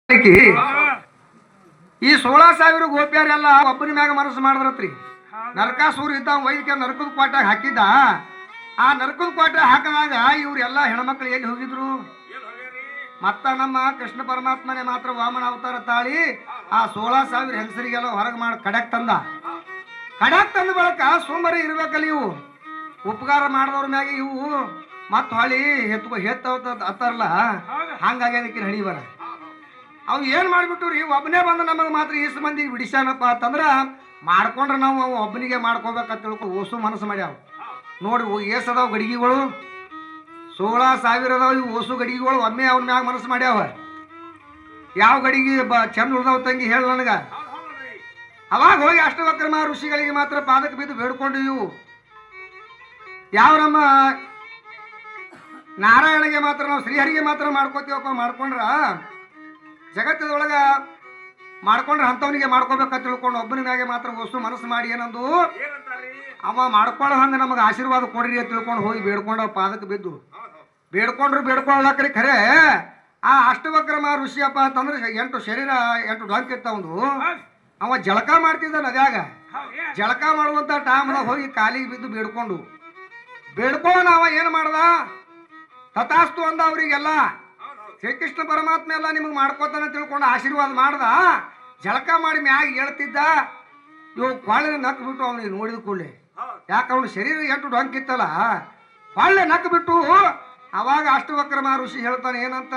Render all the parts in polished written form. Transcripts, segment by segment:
ಈ 16,000 ಗೋಪ್ಯಾರೆಲ್ಲ ಒಬ್ಬನ ಮ್ಯಾಗ ಮನಸ್ಸು ಮಾಡಿದ್ರತ್ರಿ. ನರಕಾಸೂರ್ ಇದ್ದ ವೈದ್ಯ ನರಕದ ಕ್ವಾಟ್ಯಾಗ ಹಾಕಿದ್ದ. ಆ ನರಕದ ಕ್ವಾಟ್ಯಾಗ ಹಾಕಿದಾಗ ಇವ್ರೆಲ್ಲ ಹೆಣ್ಮಕ್ಳು ಎಲ್ಲಿ ಹೋಗಿದ್ರು? ಮತ್ತ ನಮ್ಮ ಕೃಷ್ಣ ಪರಮಾತ್ಮನೇ ಮಾತ್ರ ವಾಮನ ಅವತಾರ ತಾಳಿ ಆ 16,000 ಹೆಂಗಸರಿಗೆಲ್ಲ ಹೊರಗೆ ಮಾಡಿ ಕಡ್ಯಾಕ್ ತಂದ ಬಳಕ ಸೋಮವಾರ ಇರ್ಬೇಕಲ್ಲ ಇವು ಉಪಕಾರ ಮಾಡಿದವ್ರ ಮ್ಯಾಗ ಇವು ಮತ್ ಹೊಳಿ ಹತ್ತಾರಲ್ಲ ಹಂಗಾಗಿ ಹಣಿ ಬರ ಅವು ಏನ್ ಮಾಡ್ಬಿಟ್ಟು ರೀ ಒಬ್ಬನೇ ಬಂದ ನಮಗೆ ಮಾತ್ರ ಇಷ್ಟು ಮಂದಿ ಬಿಡಿಸ್ಯಾನಪ್ಪ ಅಂತಂದ್ರ ಮಾಡ್ಕೊಂಡ್ರೆ ನಾವು ಅವು ಒಬ್ಬನಿಗೆ ಮಾಡ್ಕೋಬೇಕಂತ ತಿಳ್ಕೊ ಓಸು ಮನಸ್ಸು ಮಾಡ್ಯಾವ ನೋಡಿ. ಏಸದಾವ ಗಡಿಗೆಗಳು 16,000 ಅದಾವ. ಇವು ಓಸು ಗಡಿಗೆಗಳು ಒಮ್ಮೆ ಅವ್ನ ಮ್ಯಾಗ ಮನಸ್ಸು ಮಾಡ್ಯಾವ. ಯಾವ ಗಡಿಗೆ ಚಂದ ಉಳ್ದಾವ ತಂಗಿ ಹೇಳ ನನಗ. ಅವಾಗ ಹೋಗಿ ಅಷ್ಟವಕ್ರಮ ಋಷಿಗಳಿಗೆ ಮಾತ್ರ ಪಾದಕ್ಕೆ ಬಿದ್ದು ಬೇಡ್ಕೊಂಡು ಇವು ಯಾವ ನಮ್ಮ ನಾರಾಯಣಗೆ ಮಾತ್ರ ನಾವು ಶ್ರೀಹರಿಗೆ ಮಾತ್ರ ಮಾಡ್ಕೋತೀವಪ್ಪ. ಮಾಡ್ಕೊಂಡ್ರ ಜಗತ್ತದೊಳಗ ಮಾಡ್ಕೊಂಡ್ರೆ ಅಂಥವನಿಗೆ ಮಾಡ್ಕೋಬೇಕಂತ ತಿಳ್ಕೊಂಡು ಒಬ್ಬನ ಮ್ಯಾಗೆ ಮಾತ್ರ ವಸ್ತು ಮನಸ್ಸು ಮಾಡಿ ಏನಂದು ಅವ ಮಾಡ್ಕೊಳ್ಳೋ ಹಂಗೆ ನಮಗೆ ಆಶೀರ್ವಾದ ಕೊಡ್ರಿ ಅಂತ ತಿಳ್ಕೊಂಡು ಹೋಗಿ ಬೇಡ್ಕೊಂಡು ಪಾದಕ್ಕೆ ಬಿದ್ದು ಬೇಡ್ಕೊಳ್ಳಕ್ರಿ. ಖರೆ ಆ ಅಷ್ಟವಕ್ರಮ ಋಷಿಯಪ್ಪ ಅಂತಂದ್ರೆ 8 ಶರೀರ 8 ಡೊಂಕ್ ಇರ್ತಾವಂದು. ಅವ ಜಳಕ ಮಾಡ್ತಿದ್ದ ನದ್ಯಾಗ. ಜಳಕ ಮಾಡುವಂತ ಟೈಮ್ದಾಗ ಹೋಗಿ ಕಾಲಿಗೆ ಬಿದ್ದು ಬೇಡ್ಕೊಂಡು ಅವ ಏನು ಮಾಡ್ದ? ತಥಾಸ್ತು ಅಂದ ಅವರಿಗೆಲ್ಲ. ಶ್ರೀಕೃಷ್ಣ ಪರಮಾತ್ಮ ಎಲ್ಲ ನಿಮಗೆ ಮಾಡ್ಕೋತಾನೆ ತಿಳ್ಕೊಂಡು ಆಶೀರ್ವಾದ ಮಾಡ್ದ. ಜಳಕ ಮಾಡಿ ಮ್ಯಾಗ ಹೇಳ್ತಿದ್ದ. ಇವು ಕೊಳ್ಳೆ ನಕ್ ಬಿಟ್ಟು ಅವನಿಗೆ ನೋಡಿದ ಕೂಡಲೇ, ಯಾಕೆ ಅವನ ಶರೀರ 8 ಡೊಂಕ್ ಇತ್ತಲ್ಲ, ಕೊಳ್ಳೆ ನಕ್ ಬಿಟ್ಟು ಅವಾಗ ಅಷ್ಟವಕ್ರಮ ಋಷಿ ಹೇಳ್ತಾನೆ ಏನಂತ,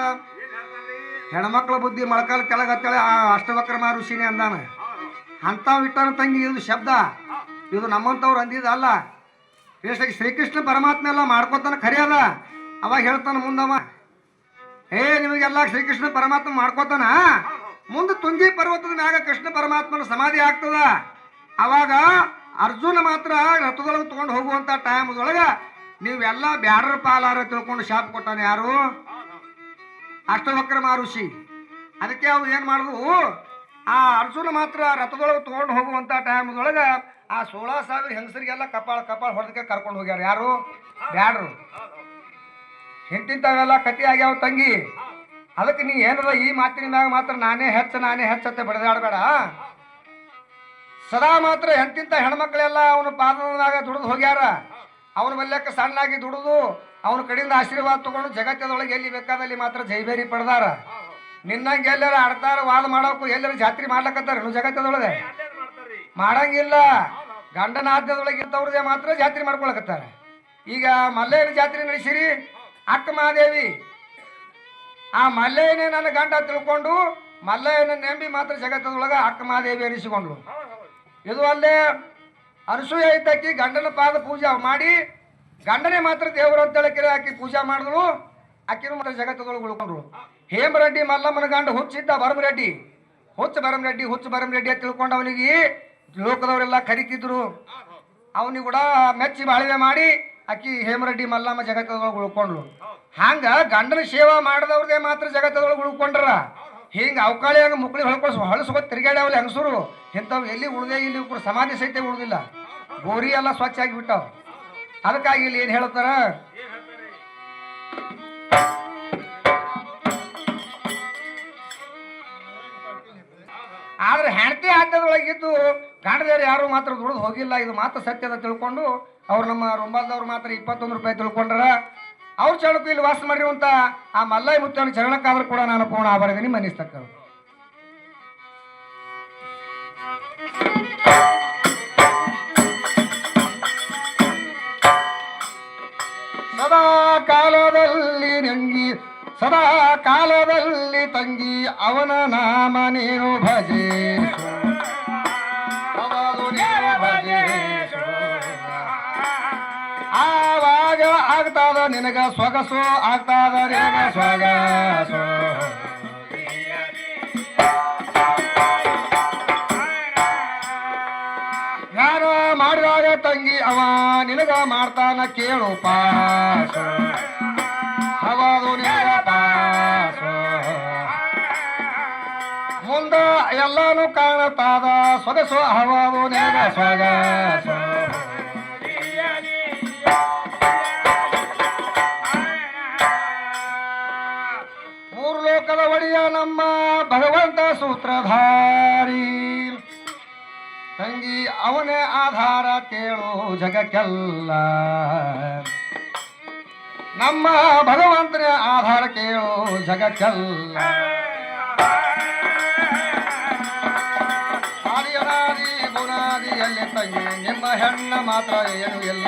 ಹೆಣ್ಮಕ್ಳ ಬುದ್ಧಿ ಮೊಳಕಾಲ ಕೆಳಗತ್ತೇಳೆ ಆ ಅಷ್ಟವಕ್ರಮ ಋಷಿನೇ ಅಂದಾನ. ಅಂಥವ್ ಇಟ್ಟಾನ ತಂಗಿ ಇದು ಶಬ್ದ, ಇದು ನಮ್ಮಂಥವ್ರು ಅಂದಿದ್ದಲ್ಲ. ಎಷ್ಟಾಗಿ ಶ್ರೀಕೃಷ್ಣ ಪರಮಾತ್ಮ ಎಲ್ಲ ಮಾಡ್ಕೋತಾನೆ ಖರೆ ಅದ. ಅವಾಗ ಹೇಳ್ತಾನೆ ಮುಂದವ, ನಿಮಗೆಲ್ಲ ಶ್ರೀಕೃಷ್ಣ ಪರಮಾತ್ಮ ಮಾಡ್ಕೋತಾನ. ಮುಂದೆ ತುಂಗಿ ಪರ್ವತದ ಮ್ಯಾಗ ಕೃಷ್ಣ ಪರಮಾತ್ಮನ ಸಮಾಧಿ ಆಗ್ತದ. ಅವಾಗ ಅರ್ಜುನ ಮಾತ್ರ ರಥದೊಳಗೆ ತಗೊಂಡು ಹೋಗುವಂತ ಟೈಮ್ದೊಳಗ ನೀವೆಲ್ಲ ಬ್ಯಾಡ್ರ ಪಾಲಾರ ತಿಳ್ಕೊಂಡು ಶಾಪ ಕೊಟ್ಟಾನೆ ಯಾರು? ಅಷ್ಟವಕ್ರಮ ಋಷಿ. ಅದಕ್ಕೆ ಅವು ಏನ್ ಮಾಡಿದ್ವು, ಆ ಅರ್ಜುನ ಮಾತ್ರ ರಥದೊಳಗೆ ತಗೊಂಡು ಹೋಗುವಂತ ಟೈಮ್ದೊಳಗ ಆ 16,000 ಹೆಂಗಸರಿಗೆಲ್ಲ ಕಪಾಳ ಹೊಡೆದಕ್ಕೆ ಕರ್ಕೊಂಡು ಹೋಗ್ಯಾರ. ಯಾರು? ಬ್ಯಾಡ್ರು. ಇಂತಿಂತವೆಲ್ಲ ಕತಿ ಆಗ್ಯಾವ ತಂಗಿ. ಅದಕ್ಕೆ ನೀ ಏನದ ಈ ಮಾತಿನ ಮ್ಯಾಗ ಮಾತ್ರ ನಾನೇ ಹೆಚ್ಚತ್ತೆ ಬಡದಾಡಬೇಡ. ಸದಾ ಮಾತ್ರ ಎಂತಿಂತ ಹೆಣ್ಮಕ್ಳೆಲ್ಲ ಅವನ ಪಾದದ ಮ್ಯಾಗ ದುಡಿದು ಹೋಗ್ಯಾರ. ಅವನ ಬಲ್ಯಕ್ಕೆ ಸಣ್ಣಾಗಿ ದುಡಿದು ಅವನ ಕಡೆಯಿಂದ ಆಶೀರ್ವಾದ ತಗೊಂಡು ಜಗತ್ತದೊಳಗೆ ಎಲ್ಲಿ ಬೇಕಾದಲ್ಲಿ ಮಾತ್ರ ಜೈಬೇರಿ ಪಡೆದಾರ. ನಿನ್ನಂಗೆ ಎಲ್ಲಾರ ಆಡ್ತಾರ, ವಾದ ಮಾಡೋಕು ಎಲ್ಲರೂ ಜಾತ್ರೆ ಮಾಡ್ಲಕತ್ತಾರ. ಜಗತ್ತದೊಳಗೆ ಮಾಡಂಗಿಲ್ಲ. ಗಂಡನ ಆದ್ಯದೊಳಗೆ ಇರ್ತವ್ರದೇ ಮಾತ್ರ ಜಾತ್ರೆ ಮಾಡ್ಕೊಳಕತ್ತಾರ. ಈಗ ಮಲ್ಲೇನ ಜಾತ್ರೆ ನಡೆಸಿರಿ ಅಕ್ಕ ಮಹಾದೇವಿ. ಆ ಮಲ್ಲೇನೇ ನನ್ನ ಗಂಡ ತಿಳ್ಕೊಂಡು ಮಲ್ಲಯ್ಯನ ನೆಂಬಿ ಮಾತ್ರ ಜಗತ್ತದೊಳಗ ಅಕ್ಕ ಮಹಾದೇವಿ ಅನಿಸಿಕೊಂಡ್ರು. ಇದು ಅಲ್ಲೇ ಅನಸೂಯ ಇದ್ದಕ್ಕಿ ಗಂಡನ ಪಾದ ಪೂಜೆ ಮಾಡಿ ಗಂಡನೇ ಮಾತ್ರ ದೇವರು ಅಂತೇಳಿ ಆಕಿ ಪೂಜೆ ಮಾಡಿದ್ರು. ಆಕಿನೂ ಮಾತ್ರ ಜಗತ್ತದೊಳಗೆ ಉಳ್ಕೊಂಡ್ರು. ಹೇಮರೆಡ್ಡಿ ಮಲ್ಲಮ್ಮನ ಗಂಡ ಹುಚ್ಚಿದ್ದ ಭರಮರೆಡ್ಡಿ. ಹುಚ್ಚ ಭರಮರೆಡ್ಡಿ ಅಂತ ತಿಳ್ಕೊಂಡು ಅವನಿಗೆ ಲೋಕದವರೆಲ್ಲ ಕರಿತಿದ್ರು. ಅವನಿಗೆ ಕೂಡ ಮೆಚ್ಚಿ ಬಾಳ್ವೆ ಮಾಡಿ ಆಕಿ ಹೇಮರೆಡ್ಡಿ ಮಲ್ಲಮ್ಮ ಜಗತ್ತದೊಳಗೆ ಉಳ್ಕೊಂಡ್ಲು. ಹಂಗ ಗಂಡನ ಸೇವಾ ಮಾಡಿದವ್ರದೇ ಮಾತ್ರ ಜಗತ್ತದೊಳಗೆ ಉಳ್ಕೊಂಡ್ರ. ಹಿಂಗ ಅವಕಾಳಿಯಾಗ ಮುಕ್ಳಿ ಹೊಳಸ್ಕೊತ್ ತಿರುಗಾಡ್ಯಾವಲ್ಲ ಹೆಂಗಸರು. ಇಂಥವು ಎಲ್ಲಿ ಉಳ್ದೇ ಇಲ್ಲಿ ಸಮಾಧಿ ಸಹಿತ ಉಳ್ದಿಲ್ಲ. ಗೋರಿ ಎಲ್ಲ ಸ್ವಚ್ಛ ಆಗಿ ಬಿಟ್ಟಾವ. ಅದಕ್ಕಾಗಿ ಇಲ್ಲಿ ಏನ್ ಹೇಳ್ತಾರ, ಆದ್ರೆ ಹೆಂಡತಿ ಆದ್ಯದೊಳಗಿದ್ದು ಗಂಡದೇವ್ರು ಯಾರು ಮಾತ್ರ ದುಡಿದು ಹೋಗಿಲ್ಲ. ಇದು ಮಾತ್ರ ಸತ್ಯದ ತಿಳ್ಕೊಂಡು ಅವ್ರು ನಮ್ಮ ರುಂಬಾಲ್ದವ್ರು ಮಾತ್ರ 21 ರೂಪಾಯಿ ತಿಳ್ಕೊಂಡ್ರ. ಅವ್ರ ಚಳಕು ಇಲ್ಲಿ ವಾಸ ಮಾಡಿರುವಂತ ಆ ಮಲ್ಲಯ್ಯ ಮುತ್ತನ ಚರಣಕ್ಕಾದ್ರೂ ಕೂಡ ನಾನು ಪೂರ್ಣ ಆಭಾರದೀನಿ ಮನ್ನಿಸ್ತಕ್ಕ. ಸದಾ ಕಾಲದಲ್ಲಿ ತಂಗಿ ಅವನ ನಾಮ ನೀನು ಭಜೇಶು, ಆವಾಗ ಆಗ್ತಾದ ನಿನಗ ಸೊಗಸು, ಆಗ್ತಾದ ನಿನಗ ಸೊಗಸು. ಯಾರ ಮಾಡಿದಾಗ ತಂಗಿ ಅವ ನಿನಗ ಮಾಡ್ತಾನ ಕೇಳು ಪಾಸು, ಹವಾದು ನಿನಗ ಪಾಸು. ಮುಂದ ಎಲ್ಲಾನು ಕಾಣತಾದ ಸೊಗಸು, ಹವಾದು ನಿನಗ ಸೊಗಸು. ಲೋಕದ ಒಡೆಯ ನಮ್ಮ ಭಗವಂತ ಸೂತ್ರಧಾರಿ ತಂಗಿ ಅವನೇ ಆಧಾರ ಕೇಳು ಜಗಕ್ಕೆಲ್ಲ ನಮ್ಮ ಭಗವಂತನೇ ಆಧಾರ ಕೇಳು ಜಗಕ್ಕೆಲ್ಲ ಆದಿಯನಾದಿ ಗುಣಾದಿಯಲ್ಲಿ ತಂಗಿ ನಿಮ್ಮ ಹೆಣ್ಣ ಮಾತ್ರ ಏನು ಇಲ್ಲ